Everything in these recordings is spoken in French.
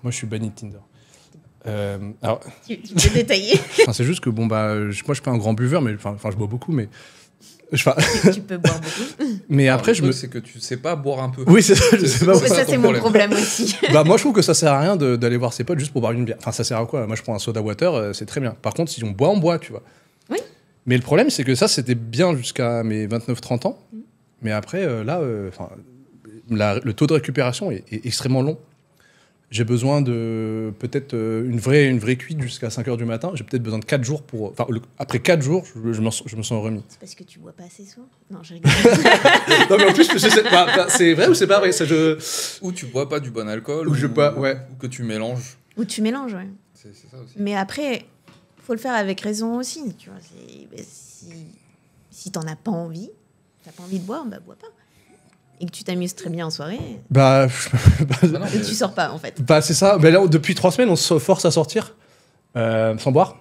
Moi, je suis banni de Tinder. Alors, Tu peux détailler. c'est juste que, bon, bah, moi, je suis pas un grand buveur, mais enfin, je bois beaucoup, mais... Tu peux boire beaucoup. Mais après, le truc, c'est que tu sais pas boire un peu. Oui, c'est ça, je sais pas. Mais ça, c'est mon problème aussi. Bah, moi, je trouve que ça sert à rien d'aller voir ses potes juste pour boire une bière. Enfin, ça sert à quoi? Moi, je prends un soda water, c'est très bien. Par contre, si on boit, tu vois. Oui. Mais le problème, c'est que ça, c'était bien jusqu'à mes 29-30 ans. Mais après, là, le taux de récupération est extrêmement long. J'ai besoin de peut-être une vraie cuite jusqu'à 5h du matin. J'ai peut-être besoin de 4 jours pour... Enfin, après 4 jours, je me sens remis. C'est parce que tu bois pas assez souvent? Non, je rigole. Non, mais en plus, c'est vrai ou c'est pas vrai ça, Ou tu bois pas du bon alcool, ou que tu mélanges. Ou tu mélanges, ouais. C'est ça aussi. Mais après, faut le faire avec raison aussi. Tu vois, si t'en as pas envie, t'as pas envie de boire, bah bois pas. Et que tu t'amuses très bien en soirée, et tu sors pas en fait. Bah c'est ça. Mais là, depuis 3 semaines, on se force à sortir sans boire.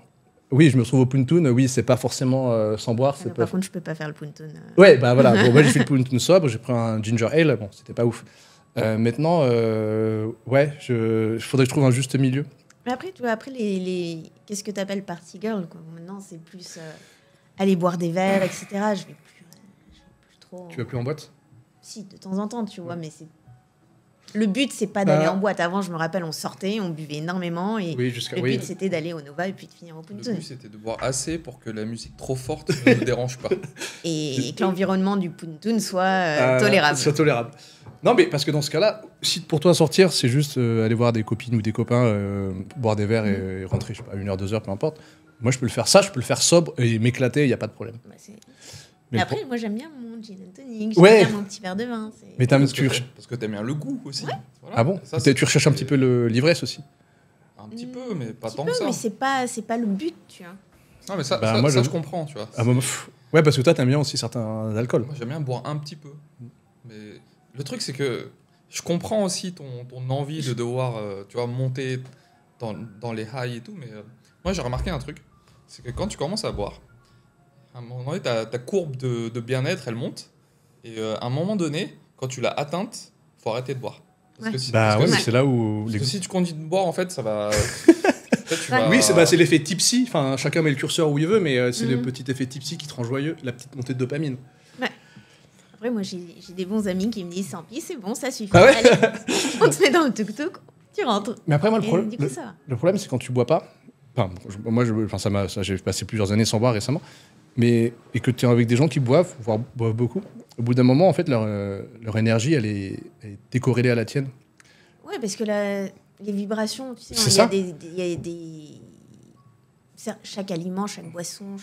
Oui, je me retrouve au Puntoon. Oui, c'est pas forcément sans boire. Alors, par contre, je peux pas faire le Puntoon. Ouais, bah voilà. Bon, moi, j'ai fait le Puntoon sobre. J'ai pris un ginger ale. Bon, c'était pas ouf. Maintenant, ouais, faudrait que je trouve un juste milieu. Mais après, tu vois, qu'est-ce que t'appelles party girl, quoi. Maintenant, c'est plus aller boire des verres, etc. Je vais plus trop. Tu vas plus en boîte? Si, de temps en temps, tu vois, mais c'est... Le but, c'est pas d'aller en boîte. Avant, je me rappelle, on sortait, on buvait énormément, et le but, c'était d'aller au Nova et puis de finir au Puntoon. Le but, c'était de boire assez pour que la musique trop forte ne nous dérange pas. Et que l'environnement du Puntoon soit tolérable. Soit tolérable. Non, mais parce que dans ce cas-là, si pour toi sortir, c'est juste aller voir des copines ou des copains, boire des verres et rentrer, je sais pas, 1h, 2h, peu importe. Moi, je peux le faire ça, je peux le faire sobre et m'éclater, il n'y a pas de problème. Bah, mais après, moi, j'aime bien mon gin and tonic, j'aime bien mon petit verre de vin. Mais parce que t'aimes bien le goût aussi. Ouais. Voilà. Ah bon? Ça, tu recherches un petit peu l'ivresse aussi? Un petit peu, mais pas tant que ça. Mais c'est pas le but, tu vois. Non, mais ça, moi, je comprends, tu vois. Ouais, parce que toi, t'aimes bien aussi certains alcools. Moi, j'aime bien boire un petit peu. Mais le truc, c'est que je comprends aussi ton envie de devoir, tu vois, monter dans les highs et tout. Mais moi, j'ai remarqué un truc. C'est que quand tu commences à boire, à un moment donné, ta courbe de bien-être, elle monte. Et à un moment donné, quand tu l'as atteinte, faut arrêter de boire. Parce que c'est là où... Parce que si tu continues de boire, en fait, ça va... Oui, c'est l'effet tipsy. Enfin, chacun met le curseur où il veut, mais c'est le petit effet tipsy qui te rend joyeux, la petite montée de dopamine. Ouais. Après, moi, j'ai des bons amis qui me disent, sans pis, c'est bon, ça suffit. Ah ouais. Allez, on te met dans le tuk-tuk, tu rentres. Mais après, moi, le problème, c'est quand tu bois pas. Enfin, j'ai passé plusieurs années sans boire récemment. Et que tu es avec des gens qui boivent, voire boivent beaucoup. Au bout d'un moment, en fait, leur énergie, elle est décorrélée à la tienne. Ouais, parce que les vibrations, tu sais, chaque aliment, chaque boisson,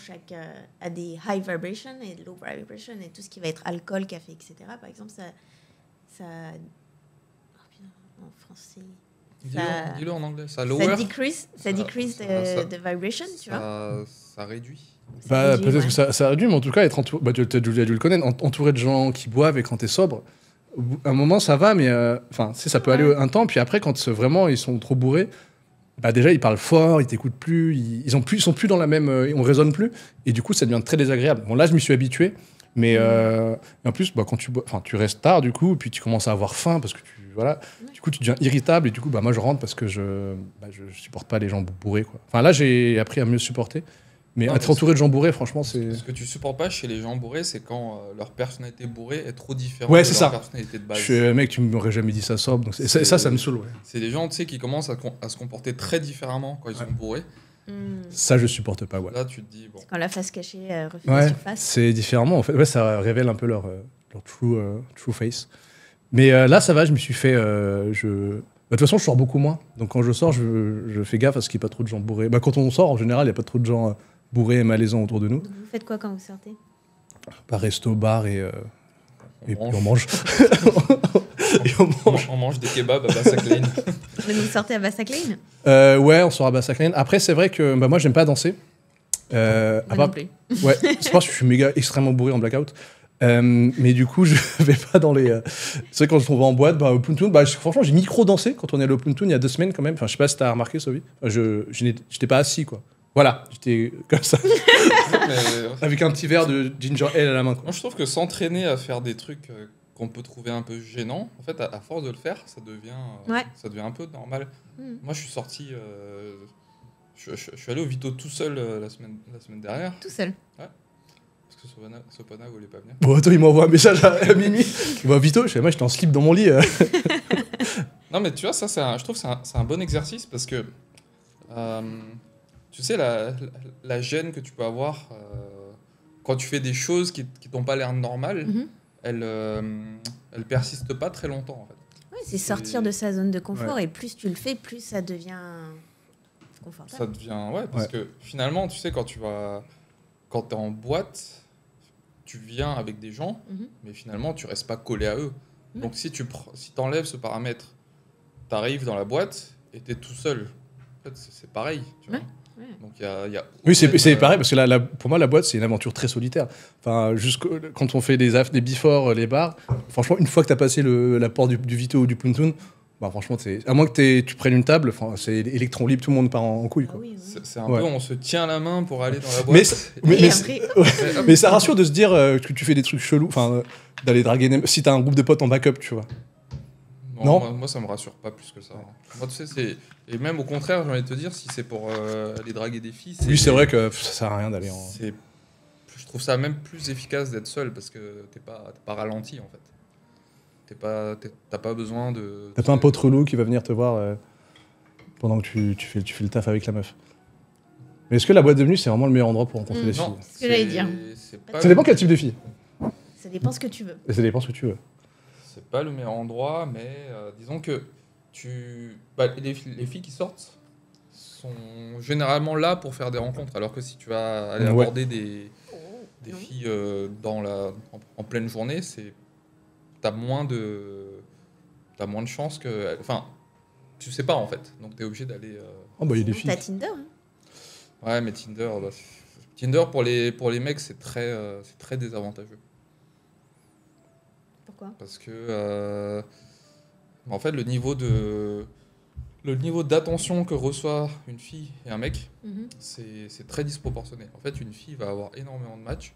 a des high vibrations et low vibrations, et tout ce qui va être alcool, café, etc. Par exemple, ça en français. Dis-le en anglais. Ça decrease the vibration, tu vois. Ça réduit. Peut-être que ça réduit, mais en tout cas, être entouré, tu as dû le connaître, entouré de gens qui boivent et quand tu es sobre, à un moment ça va, mais ça peut aller un temps, puis après, quand vraiment ils sont trop bourrés, déjà ils parlent fort, ils t'écoutent plus, ils sont plus dans la même, on raisonne plus, et du coup ça devient très désagréable. Bon, là je m'y suis habitué, mais en plus, quand tu bois, tu restes tard du coup, puis tu commences à avoir faim parce que du coup tu deviens irritable, et du coup moi je rentre parce que je supporte pas les gens bourrés, quoi. Enfin là j'ai appris à mieux supporter. Mais être entouré de gens bourrés, franchement, c'est... Ce que tu supportes pas chez les gens bourrés, c'est quand leur personnalité bourrée est trop différente de leur personnalité de base. Mec, tu m'aurais jamais dit ça sobre. Donc ça me saoule, ouais. C'est des gens, tu sais, qui commencent à se comporter très différemment quand ils sont bourrés. Ça, je supporte pas, ouais. Là, tu te dis... Bon. Quand la face cachée refait la surface. C'est différemment, en fait. Ouais, ça révèle un peu leur true face. Mais là, ça va, je me suis fait... de toute façon, je sors beaucoup moins. Donc quand je sors, je fais gaffe à ce qu'il n'y ait pas trop de gens bourrés. Quand on sort, en général, il n'y a pas trop de gens... bourrés et malaisants autour de nous. Donc vous faites quoi quand vous sortez? Resto, bar et puis on mange. On mange des kebabs à Bassaklein. Mais vous sortez à Bassaklein? Ouais, on sort à Bassaklein. Après, c'est vrai que moi, j'aime pas danser. Moi non plus. Ouais, je pense que je suis extrêmement bourré en blackout. Mais du coup, je vais pas dans les... C'est vrai, quand on va en boîte, au Puntoon, franchement, j'ai micro-dansé quand on est allé au Puntoon il y a 2 semaines quand même. Enfin, je sais pas si t'as remarqué, Sophie. J'étais pas assis, quoi. Voilà, j'étais comme ça. Avec un petit verre de ginger ale à la main, quoi. Moi, je trouve que s'entraîner à faire des trucs qu'on peut trouver un peu gênant, en fait, à force de le faire, ça devient un peu normal. Moi, je suis sorti... je suis allé au Vito tout seul la semaine dernière. Tout seul? Ouais. Parce que Sopana ne voulait pas venir. Bon, toi, il m'envoie un message à minuit. Il va Vito, moi, j'étais en slip dans mon lit. Non, mais tu vois, ça, je trouve que c'est un bon exercice parce que, tu sais, la gêne que tu peux avoir quand tu fais des choses qui t'ont pas l'air normales, elle persiste pas très longtemps, en fait. Oui, c'est sortir de sa zone de confort, et plus tu le fais, plus ça devient confortable. Ça devient, parce que finalement, tu sais, quand t'es en boîte, tu viens avec des gens, mais finalement, tu restes pas collé à eux. Donc, si t'enlèves ce paramètre, t'arrives dans la boîte et t'es tout seul. En fait, c'est pareil, tu vois. Donc, y a oui, c'est pareil, parce que pour moi, la boîte, c'est une aventure très solitaire. Enfin, quand on fait des before, les bars, franchement, une fois que tu as passé la porte du Vito ou du Puntoon, bah, franchement, à moins que tu prennes une table, c'est électron libre, tout le monde part en couille. Quoi. C'est un peu, on se tient la main pour aller dans la boîte. Mais ça rassure de se dire que tu fais des trucs chelous, d'aller draguer, si tu as un groupe de potes en backup, tu vois. Non. Moi, ça me rassure pas plus que ça. Moi, tu sais, et même au contraire, j'ai envie de te dire, si c'est pour aller draguer des filles... Oui, c'est vrai que ça sert à rien d'aller en... Je trouve ça même plus efficace d'être seul, parce que t'es pas ralenti, en fait. T'as pas besoin de... T'as pas un pote relou qui va venir te voir pendant que tu fais le taf avec la meuf. Mais est-ce que la boîte de nuit, c'est vraiment le meilleur endroit pour rencontrer des filles? Non, c'est ce que j'allais dire. Ça dépend quel type de fille. Ça dépend ce que tu veux. Et ça dépend ce que tu veux. C'est pas le meilleur endroit, mais disons que les filles qui sortent sont généralement là pour faire des rencontres, alors que si tu vas aller aborder des filles en pleine journée, t'as moins de chances que... Enfin, tu sais pas en fait, donc t'es obligé d'aller... il y a des filles. T'as Tinder, hein. Ouais, mais Tinder pour les mecs, c'est très désavantageux. Pourquoi ? Parce que en fait, le niveau d'attention que reçoit une fille et un mec, c'est très disproportionné. En fait, une fille va avoir énormément de matchs.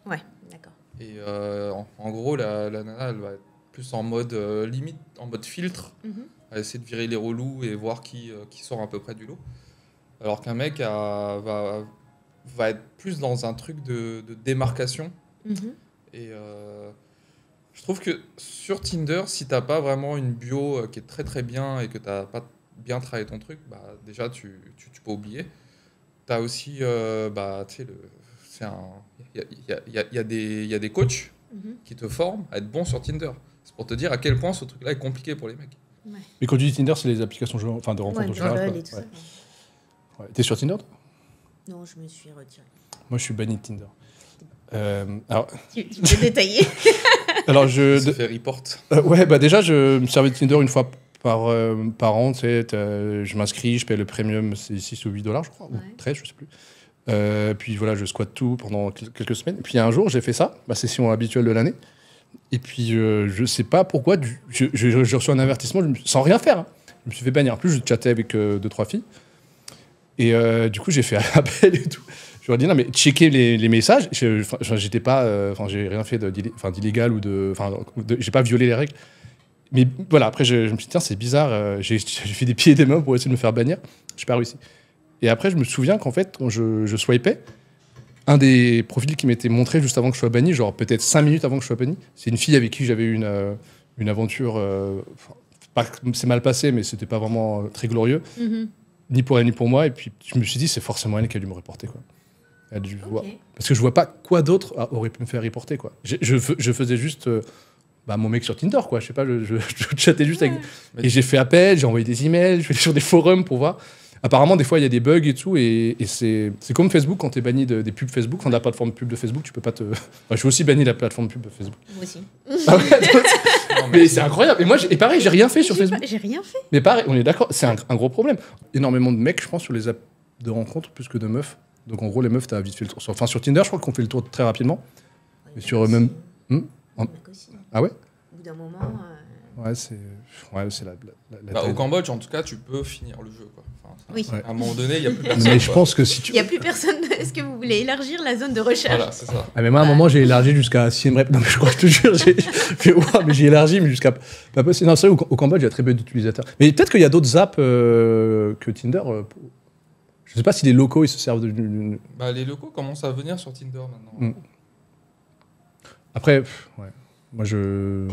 Ouais, d'accord. Et en gros, la nana, elle va être plus en mode limite, en mode filtre. Elle va essayer de virer les relous et voir qui sort à peu près du lot. Alors qu'un mec va être plus dans un truc de démarcation. Et je trouve que sur Tinder, si t'as pas vraiment une bio qui est très très bien et que t'as pas bien travaillé ton truc, bah déjà tu peux oublier. T'as aussi, tu sais, il y a des coachs qui te forment à être bon sur Tinder. C'est pour te dire à quel point ce truc-là est compliqué pour les mecs. Ouais. Mais quand tu dis Tinder, c'est les applications de rencontres en général. Ouais. T'es sur Tinder, toi ? Non, je me suis retirée. Moi, je suis banni de Tinder. Tu peux détailler. Alors, ça fait report. Déjà, je me servais de Tinder une fois par an. Tu sais, je m'inscris, je paye le premium, c'est 6 ou $8, je crois, ou 13, je sais plus. Puis voilà, je squatte tout pendant quelques semaines. Et puis un jour, j'ai fait ça, ma session habituelle de l'année. Et puis, je sais pas pourquoi, je reçois un avertissement sans rien faire. Hein. Je me suis fait bannir. En plus, je chattais avec 2-3 filles. Et du coup, j'ai fait appel et tout. Je leur ai dit, non, mais checker les messages. J'étais pas... j'ai rien fait d'illégal ou de... j'ai pas violé les règles. Mais voilà, après, je me suis dit, tiens, c'est bizarre. J'ai fait des pieds et des mains pour essayer de me faire bannir. Je n'ai pas réussi. Et après, je me souviens qu'en fait, quand je swipais, un des profils qui m'était montré juste avant que je sois banni, genre peut-être 5 minutes avant que je sois banni, c'est une fille avec qui j'avais eu une aventure... c'est mal passé, mais c'était pas vraiment très glorieux. Ni pour elle, ni pour moi. Et puis, je me suis dit, c'est forcément elle qui a dû me reporter, quoi. Elle a dû voir. Parce que je vois pas quoi d'autre aurait pu me faire reporter, quoi. Je faisais juste mon mec sur Tinder, quoi. Je sais pas, je chattais juste avec... Et j'ai fait appel, j'ai envoyé des emails, je suis allé sur des forums pour voir. Apparemment, des fois, il y a des bugs et tout. Et c'est comme Facebook, quand tu es banni des pubs Facebook, de la plateforme pub de Facebook, tu peux pas te... je suis aussi banni de la plateforme pub de Facebook. Moi aussi. Mais c'est incroyable. Et moi, pareil, j'ai rien fait sur Facebook. J'ai rien fait. Mais pareil, on est d'accord, c'est un gros problème. Énormément de mecs, je pense, sur les apps de rencontres, plus que de meufs. Donc en gros, les meufs, t'as vite fait le tour. Enfin, sur Tinder, je crois qu'on fait le tour très rapidement. Et sur eux-mêmes... Ah ouais ? Ah ouais ? Au bout d'un moment... Ouais, c'est la au Cambodge, en tout cas, tu peux finir le jeu, quoi. Oui. À un moment donné, il n'y a plus personne. Mais je pense que si tu... Il n'y a plus personne. Est-ce que vous voulez élargir la zone de recherche? Voilà, c'est ça. Ah, mais moi, à un moment, j'ai élargi jusqu'à 6ème rep. Non, mais je crois, je te jure, mais j'ai élargi, mais jusqu'à... Pas possible. Non, c'est vrai, au Cambodge, il y a très peu d'utilisateurs. Mais peut-être qu'il y a d'autres apps que Tinder. Je sais pas si les locaux, ils se servent de... Bah, les locaux commencent à venir sur Tinder, maintenant. Après, ouais. Moi, je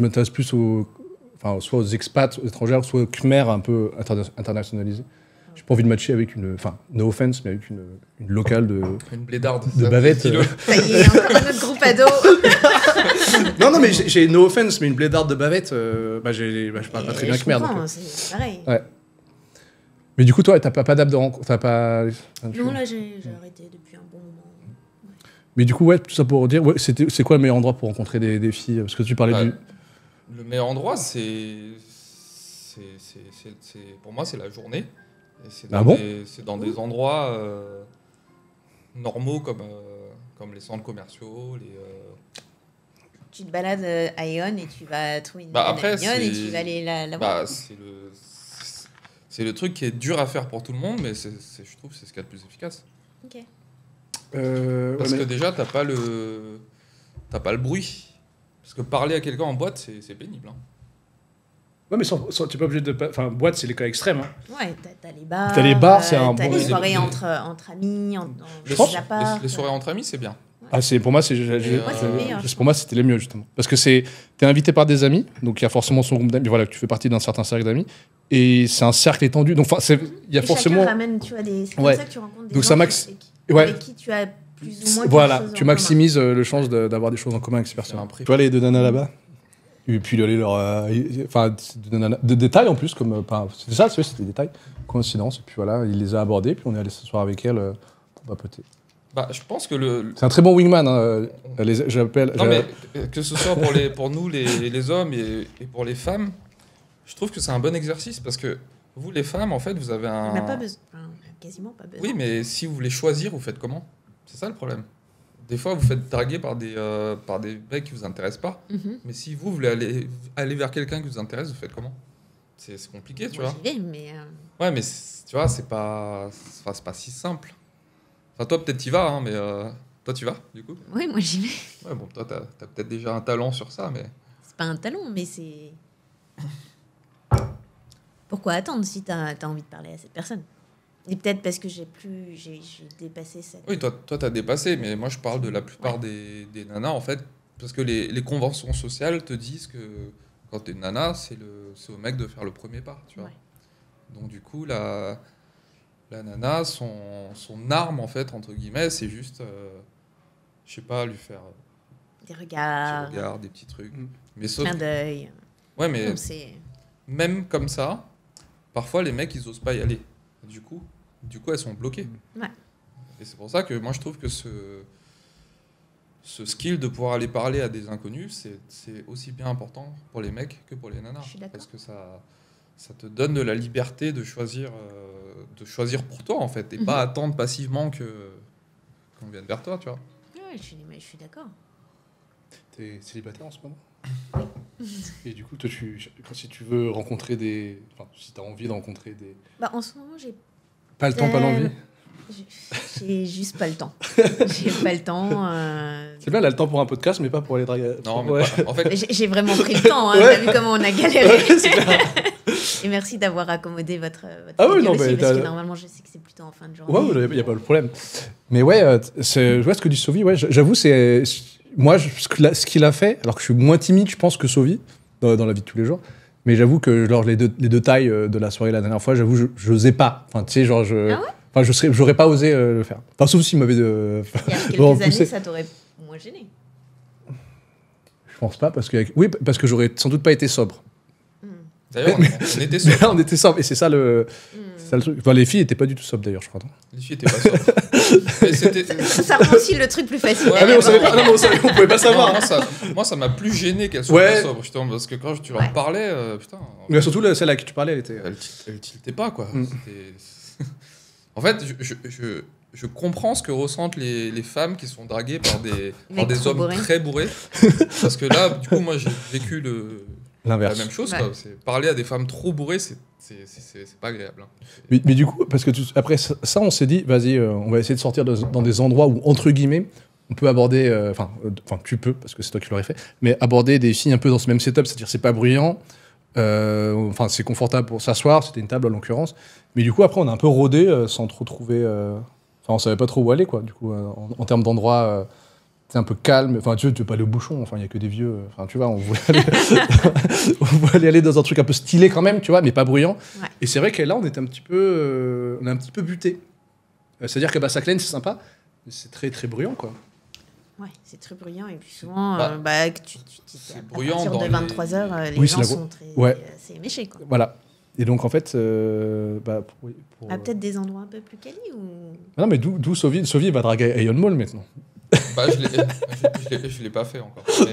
m'intéresse plus soit aux expats, aux étrangères, soit aux Khmer un peu internationalisés. J'ai pas envie de matcher avec no offense, mais avec une locale de... Une blédarde. De bavette. Ça y est, encore un autre groupe ado. non, mais j'ai no offense, mais une blédarde de bavette, je parle pas très bien Khmer. C'est pareil. Ouais. Mais du coup, toi, t'as pas d'app de rencontre, Non, là, j'ai arrêté depuis un bon moment. Mais du coup, ouais, tout ça pour dire, c'est quoi le meilleur endroit pour rencontrer des filles? Parce que tu parlais du... Le meilleur endroit, pour moi, c'est la journée. Et c'est dans des endroits normaux comme les centres commerciaux. Tu te balades à Aeon et tu vas trouver une après, et tu vas aller la voir. C'est le truc qui est dur à faire pour tout le monde, mais je trouve que c'est ce qu'il y a de plus efficace. Ok. Parce que déjà, t'as pas le bruit. Parce que parler à quelqu'un en boîte, c'est pénible. Hein. Ouais, mais tu n'es pas obligé de... Enfin, boîte, c'est les cas extrêmes. Hein. Ouais, t'as les bars. T'as les bars, c'est un bon... T'as les soirées entre amis, les soirées entre amis, c'est bien. Ouais. Pour moi, pour moi, c'était les mieux, justement. Parce que t'es invité par des amis, donc il y a forcément son groupe d'amis. Voilà, tu fais partie d'un certain cercle d'amis. Et c'est un cercle étendu. Donc, il y a forcément... Chacun ramène, tu vois, c'est comme ça que tu rencontres des gens avec qui tu as plus ou moins voilà, tu maximises le chance d'avoir des choses en commun avec ces personnes. Tu vois les deux nanas là-bas? Et puis d'aller leur... de détails en plus, comme... c'était ça, c'était des détails. Coïncidence. Et puis voilà, il les a abordés, puis on est allé s'asseoir avec elles pour papoter. Je pense que c'est un très bon wingman, hein. J'appelle... Non, mais que ce soit pour nous, les hommes, et pour les femmes, je trouve que c'est un bon exercice, parce que vous, les femmes, en fait, vous avez un... On n'a pas besoin. Quasiment pas besoin. Oui, mais si vous voulez choisir, vous faites comment? C'est ça le problème. Des fois, vous faites draguer par des mecs qui vous intéressent pas. Mais si vous voulez aller vers quelqu'un qui vous intéresse, vous faites comment? C'est compliqué, tu vois. J'y vais, mais... Ouais, mais tu vois, c'est pas si simple. Enfin, toi, peut-être t'y vas, hein, mais toi, tu vas, du coup? Oui, moi, j'y vais. Ouais, bon, toi, t'as peut-être déjà un talent sur ça, mais... C'est pas un talent, mais c'est... Pourquoi attendre si t'as envie de parler à cette personne? Et peut-être parce que j'ai dépassé ça. Oui, toi, t'as dépassé, mais moi, je parle de la plupart des nanas, en fait, parce que les conventions sociales te disent que quand t'es une nana, c'est au mec de faire le premier pas, tu vois. Ouais. Donc, du coup, la nana, son arme, en fait, entre guillemets, c'est juste, je sais pas, lui faire... Des regards. Des petits trucs. Mais plein d'œil. Ouais, mais même comme ça, parfois, les mecs, ils osent pas y aller. Du coup, elles sont bloquées. Ouais. Et c'est pour ça que moi, je trouve que ce skill de pouvoir aller parler à des inconnus, c'est aussi bien important pour les mecs que pour les nanas. Je suis d'accord. Parce que ça te donne de la liberté de choisir pour toi, en fait, et pas attendre passivement qu'on vienne vers toi, tu vois. Ouais, je suis d'accord. T'es célibataire en ce moment? Et du coup, toi, si tu veux rencontrer si t'as envie de rencontrer des... en ce moment, j'ai... Pas le temps, pas l'envie? J'ai juste pas le temps. J'ai pas le temps. C'est bien, elle a le temps pour un podcast, mais pas pour aller draguer. Non, mais en fait... J'ai vraiment pris le temps. Hein. T'as vu comment on a galéré. Et merci d'avoir accommodé votre oui, non, aussi, parce que normalement, je sais que c'est plutôt en fin de journée. Ouais, il n'y a pas de problème. Mais ouais, je vois ce que dit Sophie. Ouais, j'avoue, c'est... Moi, ce qu'il a fait, alors que je suis moins timide, je pense, que Sophie, dans la vie de tous les jours, mais j'avoue que lors les deux tailles de la soirée la dernière fois, j'avoue, je n'osais pas. Enfin, tu sais, genre, Ah ouais? j'aurais pas osé le faire. Enfin, sauf s'il m'avait... Il y a quelques années, ça t'aurait moins gêné. Je pense pas, parce que j'aurais sans doute pas été sobre. D'ailleurs, on était sobre. On était sobre, et c'est ça le truc. Enfin, les filles étaient pas du tout sobres, d'ailleurs, je crois. Les filles étaient pas sobres. Ça rend aussi le truc plus facile. Ouais, mais on pouvait pas savoir. Moi, ça m'a plus gêné qu'elles soient pas sobres, justement, parce que quand tu leur parlais, putain... Mais surtout, celle à qui tu parlais, elle était... Elle tiltait pas, quoi. En fait, je comprends ce que ressentent les femmes qui sont draguées par des hommes très bourrés. Parce que là, du coup, moi, j'ai vécu la même chose. Quoi. Parler à des femmes trop bourrées, c'est pas agréable. Hein. Mais du coup, parce que après ça, on s'est dit, vas-y, on va essayer de sortir dans des endroits où, entre guillemets, on peut aborder, enfin, tu peux, parce que c'est toi qui l'aurais fait, mais aborder des filles un peu dans ce même setup, c'est-à-dire c'est pas bruyant, enfin, c'est confortable pour s'asseoir, c'était une table en l'occurrence, mais du coup, après, on a un peu rôdé sans trop trouver, enfin, on savait pas trop où aller, quoi, du coup, en termes d'endroits. C'est un peu calme, enfin tu veux pas aller au bouchon, enfin il y a que des vieux, enfin tu vois, on voulait aller dans un truc un peu stylé quand même, tu vois, mais pas bruyant. Ouais. Et c'est vrai que là on était un petit peu, on a un petit peu buté. C'est-à-dire que Bassaklen c'est sympa, mais c'est très très bruyant quoi. Ouais, c'est très bruyant et puis souvent, c'est bruyant à partir de 23h, les gens sont c'est méchés quoi. Voilà. Et donc en fait, peut-être des endroits un peu plus quali ou. Non mais d'où Sophie va draguer Aeon Mall maintenant. Je l'ai pas fait encore. Mais